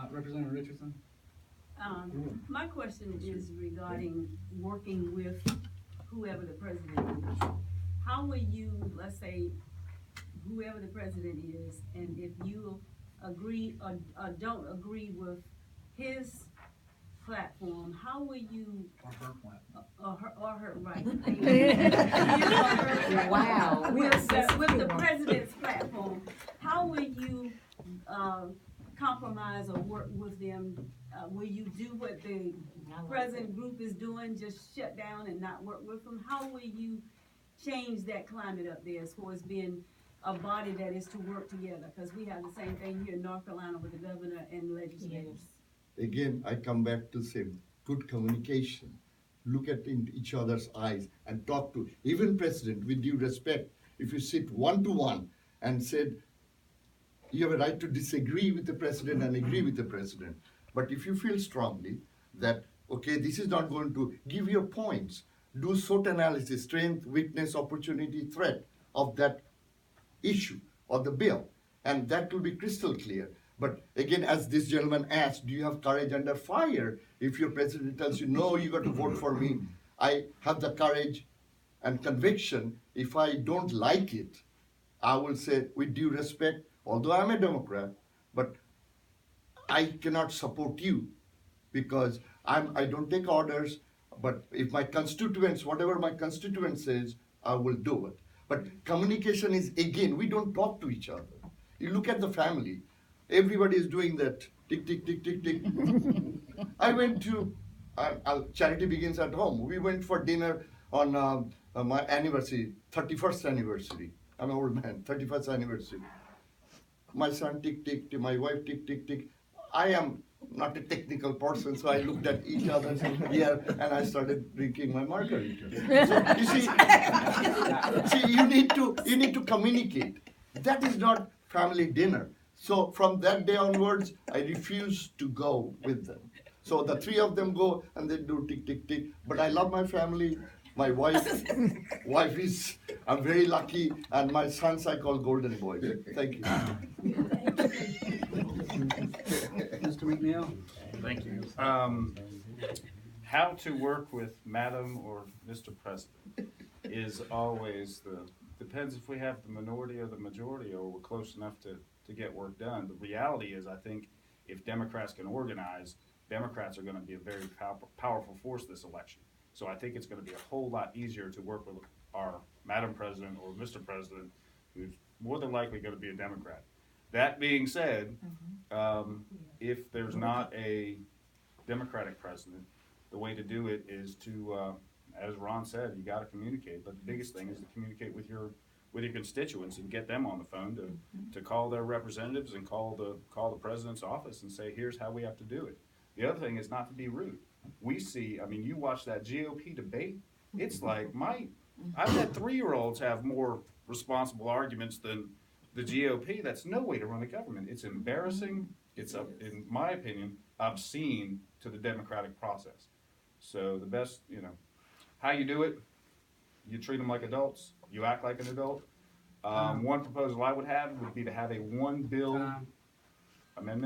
Representative Richardson? My question is regarding working with whoever the president is. How will you, let's say, whoever the president is, and if you agree or don't agree with his platform, how will you, Or her platform? or her, right? Wow. With the president's platform, how will you, compromise or work with them? Will you do what the present group is doing, just shut down and not work with them? How will you change that climate up there as far as being a body that is to work together? Because we have the same thing here in North Carolina with the governor and legislators. Again, I come back to say good communication. Look at in each other's eyes and talk to even president with due respect. If you sit one to one and said you have a right to disagree with the president and agree with the president, but if you feel strongly that okay, this is not going to give your points, do SWOT analysis, strength, weakness, opportunity, threat of that issue or the bill, and that will be crystal clear. But again, as this gentleman asked, do you have courage under fire? If your president tells you, no, you got to vote for me, I have the courage and conviction. If I don't like it, I will say, with due respect, although I'm a Democrat, but I cannot support you because I don't take orders, but if my constituents, whatever my constituent says, I will do it. But communication is, again, we don't talk to each other. You look at the family, everybody is doing that tick, tick, tick, tick, tick. I went to, charity begins at home. We went for dinner on my anniversary, 31st anniversary. I'm an old man, 31st anniversary. My son tick, tick, tick, my wife tick, tick, tick. I am not a technical person, so I looked at each other's here and I started drinking my margarita. So you see, you need to communicate. That is not family dinner. So from that day onwards, I refuse to go with them. So the three of them go and they do tick, tick, tick. But I love my family. My wife is, I'm very lucky, and my sons I call golden boys. Thank you. Mr. McNeil? Thank you. How to work with Madam or Mr. President is always depends if we have the minority or the majority or we're close enough to get work done. The reality is, I think if Democrats can organize, Democrats are gonna be a very powerful force this election. So I think it's gonna be a whole lot easier to work with our Madam President or Mr. President, who's more than likely gonna be a Democrat. That being said, if there's not a Democratic president, the way to do it is to, as Ron said, you gotta communicate. But the biggest thing is to communicate with your constituents and get them on the phone to call their representatives and call the president's office and say, here's how we have to do it. The other thing is not to be rude. We see, I mean, you watch that GOP debate, it's like I've had 3-year-olds have more responsible arguments than the GOP. That's no way to run a government. It's embarrassing. It's, in my opinion, obscene to the democratic process. So the best, how you do it, you treat them like adults. You act like an adult. One proposal I would have would be to have a one bill amendment.